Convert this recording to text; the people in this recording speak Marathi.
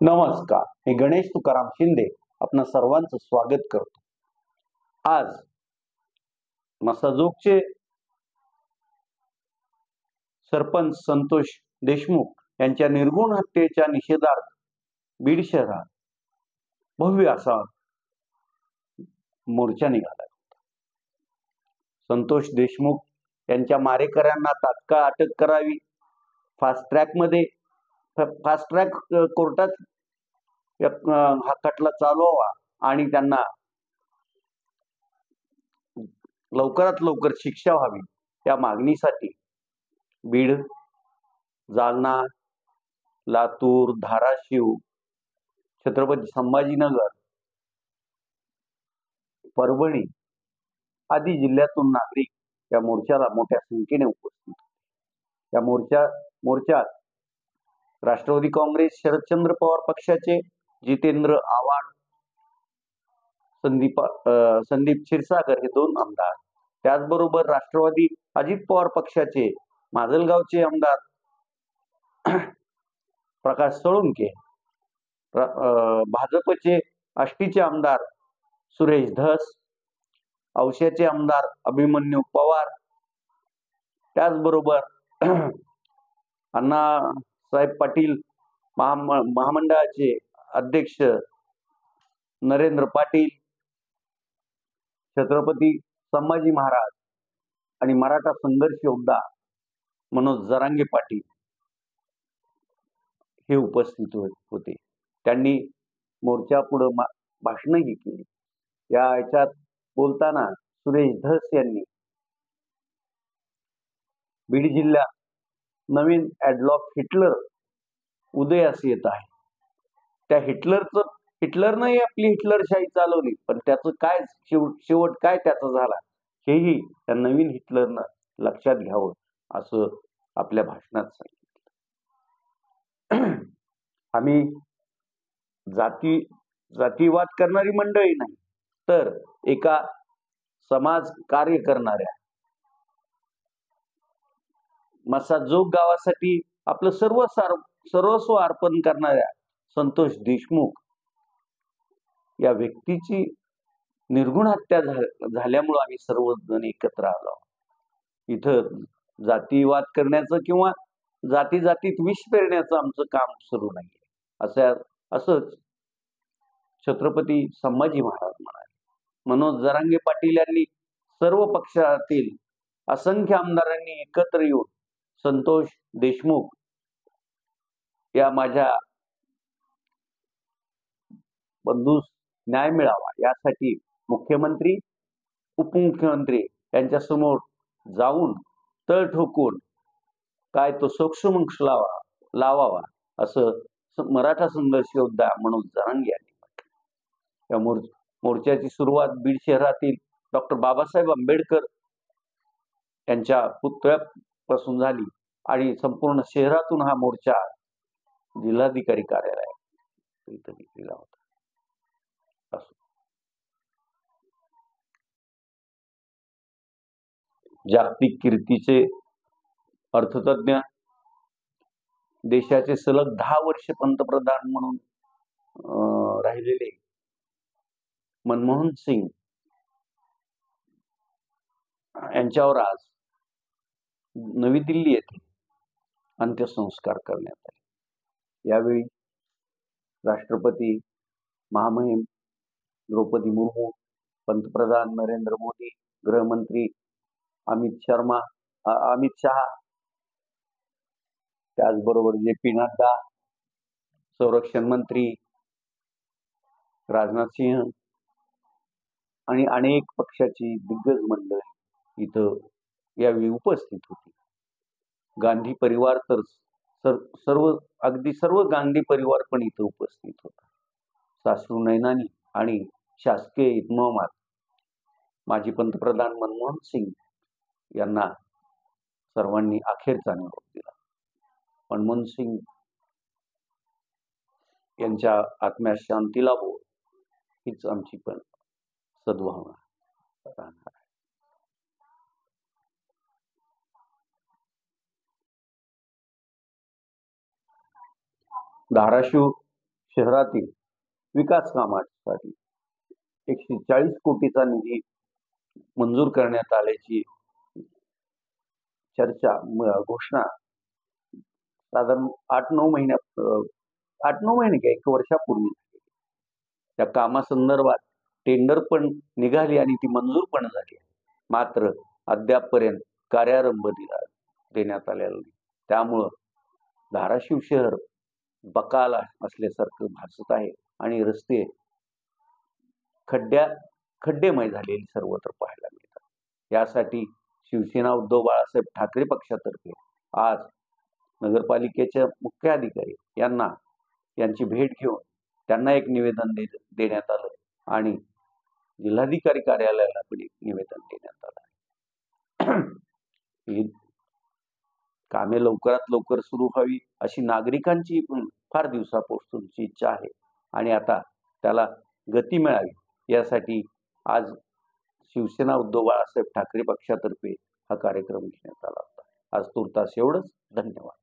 नमस्कार, मी गणेश तुकाराम शिंदे आपणा सर्वांचं स्वागत करतो. आज मसाजोगचे सरपंच संतोष देशमुख यांच्या निर्गुण हत्येच्या निषेधार्थ बीड शहरात भव्य असा मोर्चा निघाला. संतोष देशमुख यांच्या मारेकऱ्यांना तात्काळ अटक करावी, फास्ट ट्रॅक कोर्टात हा खटला चालवावा आणि त्यांना लवकरात लवकर शिक्षा व्हावी या मागणीसाठी बीड, जालना, लातूर, धाराशिव, छत्रपती संभाजीनगर, परभणी आदी जिल्ह्यातून नागरिक या मोर्चाला मोठ्या संख्येने उपस्थित होते. या मोर्चात राष्ट्रवादी काँग्रेस शरदचंद्र पवार पक्षाचे जितेंद्र आव्हाड, संदीप क्षीरसागर हे 2 आमदार, त्याचबरोबर राष्ट्रवादी अजित पवार पक्षाचे माजलगावचे आमदार प्रकाश सोळुंके, भाजपचे आष्टीचे आमदार सुरेश धस, औश्याचे आमदार अभिमन्यू पवार, त्याचबरोबर अण्णासाहेब पाटील महामंडळाचे अध्यक्ष नरेंद्र पाटील, छत्रपती संभाजी महाराज आणि मराठा संघर्ष योद्धा मनोज जरांगे पाटील हे उपस्थित होते. त्यांनी मोर्चा पुढे भाषणही केली. याच्यात बोलताना सुरेश धस यांनी बीड जिल्ह्यात नवीन ॲडॉल्फ हिटलर उदयास येत आहे. त्या हिटलरनं आपली हिटलरशाही चालवली, पण त्याचं काय शेवट काय त्याचा झाला हेही त्या नवीन हिटलरनं लक्षात घ्यावं असं आपल्या भाषणात सांगितलं. आम्ही जातीवाद करणारी मंडळी नाही, तर एका समाज कार्य करणाऱ्या, मसाजोग गावासाठी आपलं सर्वस्व अर्पण करणाऱ्या संतोष देशमुख या व्यक्तीची निर्गुण हत्या झाल्यामुळे आम्ही सर्वजण एकत्र आलो. इथं जातीवाद करण्याचं किंवा जातीत विष पेरण्याचं आमचं काम सुरू नाहीये असंच छत्रपती संभाजी महाराज म्हणाले. मनोज जरांगे पाटील यांनी सर्व पक्षातील असंख्य आमदारांनी एकत्र येऊन संतोष देशमुख या माझ्या बंधूस न्याय मिळावा यासाठी मुख्यमंत्री, उपमुख्यमंत्री यांच्या समोर जाऊन तळ ठोकून काय तो सोक्षमोक्ष लावावा असं मराठा संघर्ष योद्धा मनोज जरांगे यांनी म्हटलं. या मोर्चाची सुरुवात बीड शहरातील डॉक्टर बाबासाहेब आंबेडकर यांच्या पुतळ्यापासून झाली आणि संपूर्ण शहरातून हा मोर्चा जिल्हाधिकारी कार्यालयात इथं निघाला होता. जागतिक कीर्तीचे अर्थतज्ञ, देशाचे सलग 10 वर्ष पंतप्रधान म्हणून राहिलेले मनमोहन सिंग यांच्यावर आज नवी दिल्ली येथे अंत्यसंस्कार करण्यात आले. यावेळी राष्ट्रपती महामहिम द्रौपदी मुर्मू, पंतप्रधान नरेंद्र मोदी, गृहमंत्री अमित शहा, त्याचबरोबर JP नड्डा, संरक्षण मंत्री राजनाथ सिंह आणि अनेक पक्षाची दिग्गज मंडळी इथं यावेळी उपस्थित होती. गांधी परिवार तर अगदी सर्व गांधी परिवार पण इथं उपस्थित होता. सासू नैनानी आणि शासकीय इतमामात माजी पंतप्रधान मनमोहन सिंग यांना सर्वांनी अखेरचा निरोप दिला. मनमोहन सिंग यांच्या आत्म्यास शांती लाभो हीच आमची पण सद्भावना राहणार आहे. धाराशिव शहरातील विकास कामासाठी 140 कोटीचा निधी मंजूर करण्यात आल्याची घोषणा साधारण 8-9 महिने काय 1 वर्षापूर्वी त्या कामासंदर्भात टेंडर पण निघाली आणि ती मंजूर पण झाली. मात्र अद्यापपर्यंत कार्यारंभ देण्यात आलेला नाही. त्यामुळं धाराशिव शहर बकाल असल्यासारखं भासत आहे आणि रस्ते खड्डेमय झालेली सर्वत्र पाहायला मिळतात. यासाठी शिवसेना उद्धव बाळासाहेब ठाकरे पक्षातर्फे आज नगरपालिकेच्या मुख्याधिकारी यांची भेट घेऊन त्यांना एक निवेदन देण्यात आलं आणि जिल्हाधिकारी कार्यालयाला पण एक निवेदन देण्यात आलं. ही कामे लवकरात लवकर सुरू व्हावी अशी नागरिकांची फार दिवसापासूनची इच्छा आहे आणि आता त्याला गती मिळावी यासाठी आज शिवसेना उद्धव बाळासाहेब ठाकरे पक्षातर्फे हा कार्यक्रम घेण्यात आला होता. आज तुर्तास एवढंच. धन्यवाद.